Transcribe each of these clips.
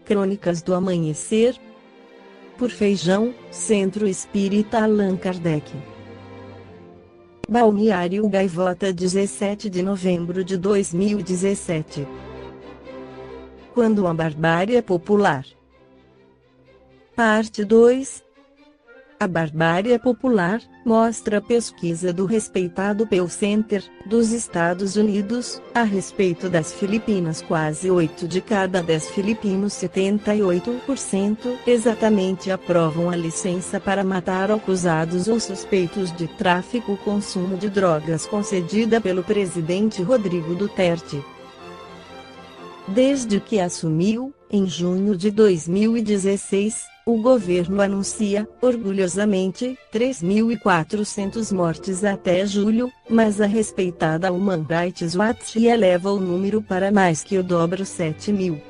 Crônicas do Amanhecer, por Feijão, Centro Espírita Allan Kardec. Balneário Gaivota, 17 de novembro de 2017. Quando a barbárie é popular. Parte 2. A barbárie popular, mostra a pesquisa do respeitado Pew Center, dos Estados Unidos, a respeito das Filipinas. Quase 8 de cada 10 filipinos, 78%, exatamente, aprovam a licença para matar acusados ou suspeitos de tráfico ou consumo de drogas concedida pelo presidente Rodrigo Duterte. Desde que assumiu, em junho de 2016, o governo anuncia, orgulhosamente, 3.400 mortes até julho, mas a respeitada Human Rights Watch eleva o número para mais que o dobro, 7.000.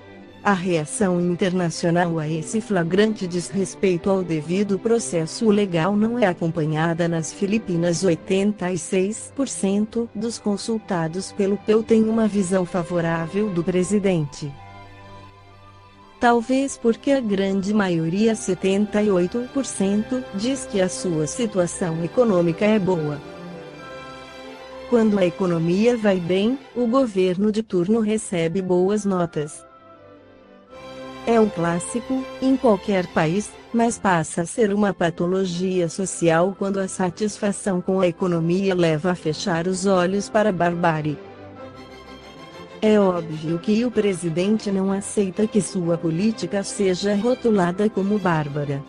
A reação internacional a esse flagrante desrespeito ao devido processo legal não é acompanhada nas Filipinas. 86% dos consultados pelo Pew têm uma visão favorável do presidente. Talvez porque a grande maioria, 78%, diz que a sua situação econômica é boa. Quando a economia vai bem, o governo de turno recebe boas notas. É um clássico, em qualquer país, mas passa a ser uma patologia social quando a satisfação com a economia leva a fechar os olhos para a barbárie. É óbvio que o presidente não aceita que sua política seja rotulada como bárbara.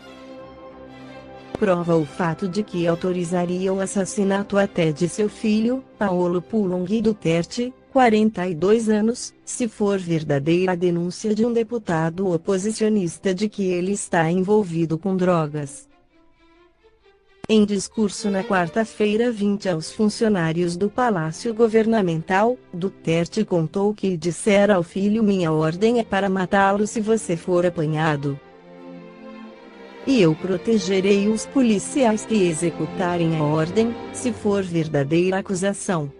Prova o fato de que autorizaria o assassinato até de seu filho, Paolo Pulong Duterte, 42 anos, se for verdadeira a denúncia de um deputado oposicionista de que ele está envolvido com drogas. Em discurso na quarta-feira 20 aos funcionários do Palácio Governamental, Duterte contou que dissera ao filho: "Minha ordem é para matá-lo se você for apanhado. E eu protegerei os policiais que executarem a ordem, se for verdadeira a acusação.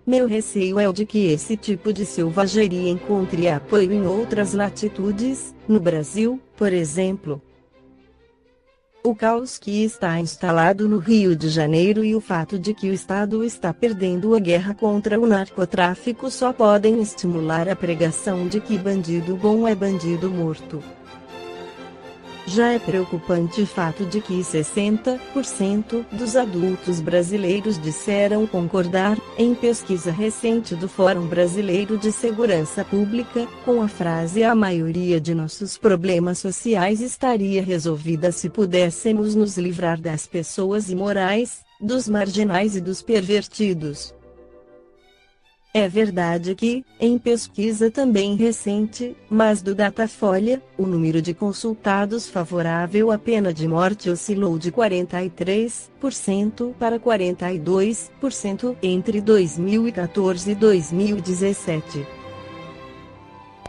Meu receio é o de que esse tipo de selvageria encontre apoio em outras latitudes, no Brasil, por exemplo." O caos que está instalado no Rio de Janeiro e o fato de que o Estado está perdendo a guerra contra o narcotráfico só podem estimular a pregação de que bandido bom é bandido morto. Já é preocupante o fato de que 60% dos adultos brasileiros disseram concordar, em pesquisa recente do Fórum Brasileiro de Segurança Pública, com a frase: "A maioria de nossos problemas sociais estaria resolvida se pudéssemos nos livrar das pessoas imorais, dos marginais e dos pervertidos." É verdade que, em pesquisa também recente, mas do Datafolha, o número de consultados favorável à pena de morte oscilou de 43% para 42% entre 2014 e 2017.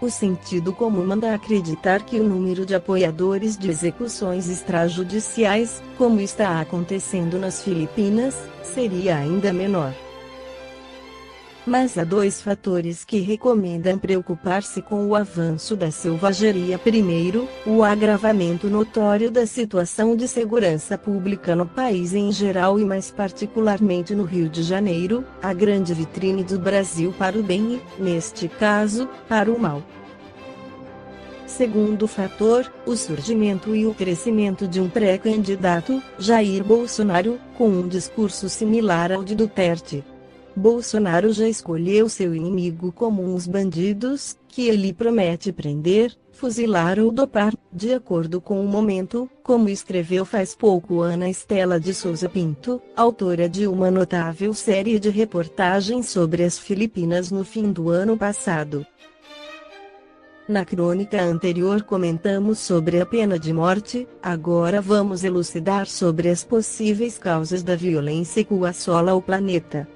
O sentido comum manda acreditar que o número de apoiadores de execuções extrajudiciais, como está acontecendo nas Filipinas, seria ainda menor. Mas há dois fatores que recomendam preocupar-se com o avanço da selvageria. Primeiro, o agravamento notório da situação de segurança pública no país em geral e mais particularmente no Rio de Janeiro, a grande vitrine do Brasil para o bem e, neste caso, para o mal. Segundo fator, o surgimento e o crescimento de um pré-candidato, Jair Bolsonaro, com um discurso similar ao de Duterte. Bolsonaro já escolheu seu inimigo comum: os bandidos, que ele promete prender, fuzilar ou dopar, de acordo com o momento, como escreveu faz pouco Ana Estela de Souza Pinto, autora de uma notável série de reportagens sobre as Filipinas no fim do ano passado. Na crônica anterior comentamos sobre a pena de morte, agora vamos elucidar sobre as possíveis causas da violência que assola o planeta.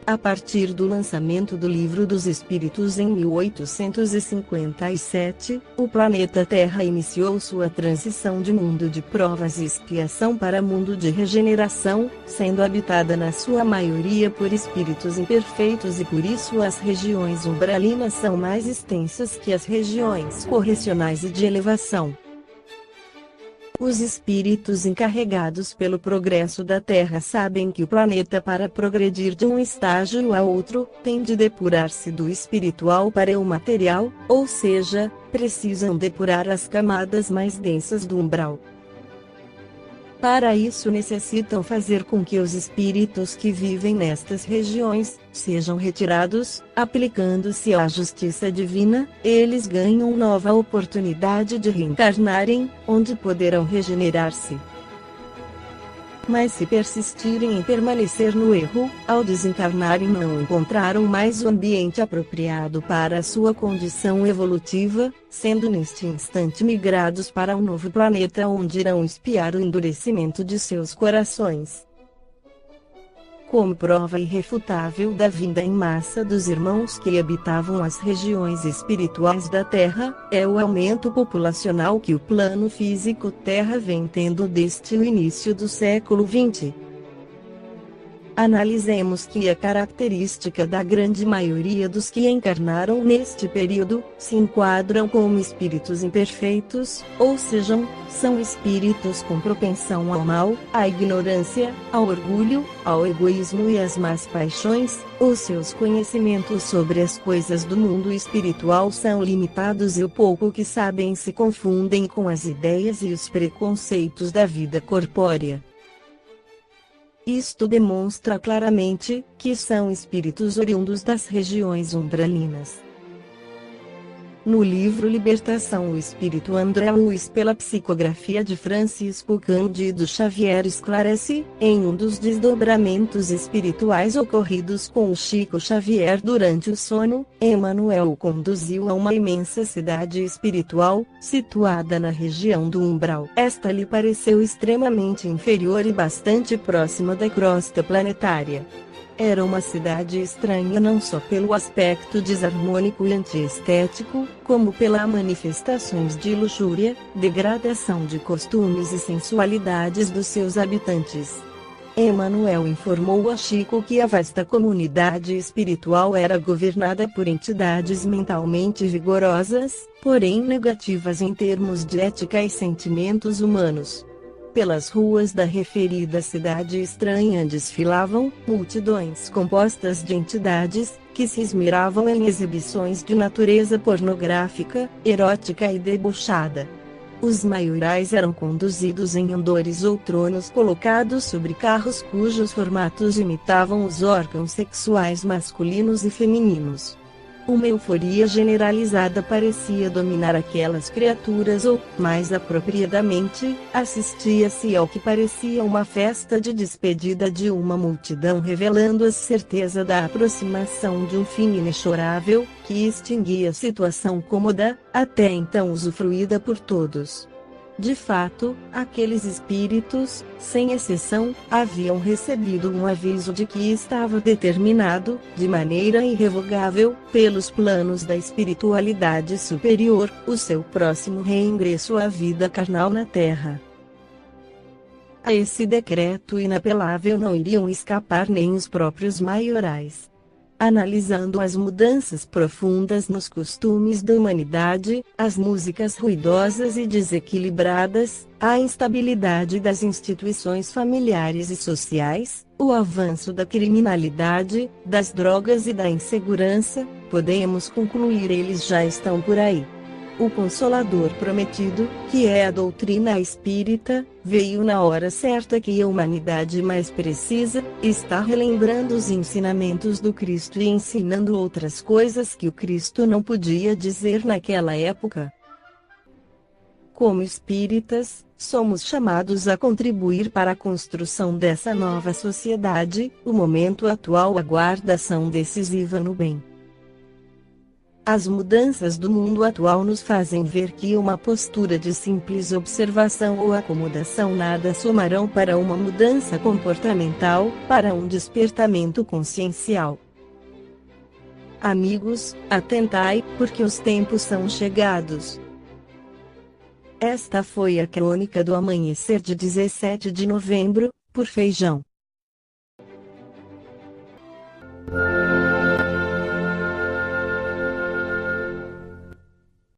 A partir do lançamento do Livro dos Espíritos em 1857, o planeta Terra iniciou sua transição de mundo de provas e expiação para mundo de regeneração, sendo habitada na sua maioria por espíritos imperfeitos e por isso as regiões umbralinas são mais extensas que as regiões correcionais e de elevação. Os espíritos encarregados pelo progresso da Terra sabem que o planeta, para progredir de um estágio a outro, tem de depurar-se do espiritual para o material, ou seja, precisam depurar as camadas mais densas do umbral. Para isso necessitam fazer com que os espíritos que vivem nestas regiões sejam retirados. Aplicando-se à justiça divina, eles ganham nova oportunidade de reencarnarem, onde poderão regenerar-se. Mas se persistirem em permanecer no erro, ao desencarnarem não encontraram mais o ambiente apropriado para a sua condição evolutiva, sendo neste instante migrados para um novo planeta onde irão expiar o endurecimento de seus corações. Como prova irrefutável da vinda em massa dos irmãos que habitavam as regiões espirituais da Terra, é o aumento populacional que o plano físico Terra vem tendo desde o início do século XX. Analisemos que a característica da grande maioria dos que encarnaram neste período, se enquadram como espíritos imperfeitos, ou seja, são espíritos com propensão ao mal, à ignorância, ao orgulho, ao egoísmo e às más paixões. Os seus conhecimentos sobre as coisas do mundo espiritual são limitados e o pouco que sabem se confundem com as ideias e os preconceitos da vida corpórea. Isto demonstra claramente que são espíritos oriundos das regiões umbralinas. No livro Libertação, o espírito André Luiz, pela psicografia de Francisco Cândido Xavier, esclarece, em um dos desdobramentos espirituais ocorridos com o Chico Xavier durante o sono, Emmanuel o conduziu a uma imensa cidade espiritual, situada na região do umbral. Esta lhe pareceu extremamente inferior e bastante próxima da crosta planetária. Era uma cidade estranha não só pelo aspecto desarmônico e antiestético, como pelas manifestações de luxúria, degradação de costumes e sensualidades dos seus habitantes. Emmanuel informou a Chico que a vasta comunidade espiritual era governada por entidades mentalmente vigorosas, porém negativas em termos de ética e sentimentos humanos. Pelas ruas da referida cidade estranha desfilavam multidões compostas de entidades que se esmeravam em exibições de natureza pornográfica, erótica e debochada. Os maiorais eram conduzidos em andores ou tronos colocados sobre carros cujos formatos imitavam os órgãos sexuais masculinos e femininos. Uma euforia generalizada parecia dominar aquelas criaturas ou, mais apropriadamente, assistia-se ao que parecia uma festa de despedida de uma multidão, revelando a certeza da aproximação de um fim inexorável, que extinguia a situação cômoda, até então usufruída por todos. De fato, aqueles espíritos, sem exceção, haviam recebido um aviso de que estava determinado, de maneira irrevogável, pelos planos da espiritualidade superior, o seu próximo reingresso à vida carnal na Terra. A esse decreto inapelável não iriam escapar nem os próprios maiorais. Analisando as mudanças profundas nos costumes da humanidade, as músicas ruidosas e desequilibradas, a instabilidade das instituições familiares e sociais, o avanço da criminalidade, das drogas e da insegurança, podemos concluir eles já estão por aí. O Consolador prometido, que é a doutrina espírita, veio na hora certa que a humanidade mais precisa, está relembrando os ensinamentos do Cristo e ensinando outras coisas que o Cristo não podia dizer naquela época. Como espíritas, somos chamados a contribuir para a construção dessa nova sociedade. O momento atual aguarda ação decisiva no bem. As mudanças do mundo atual nos fazem ver que uma postura de simples observação ou acomodação nada somarão para uma mudança comportamental, para um despertamento consciencial. Amigos, atentai, porque os tempos são chegados. Esta foi a crônica do amanhecer de 17 de novembro, por Feijão.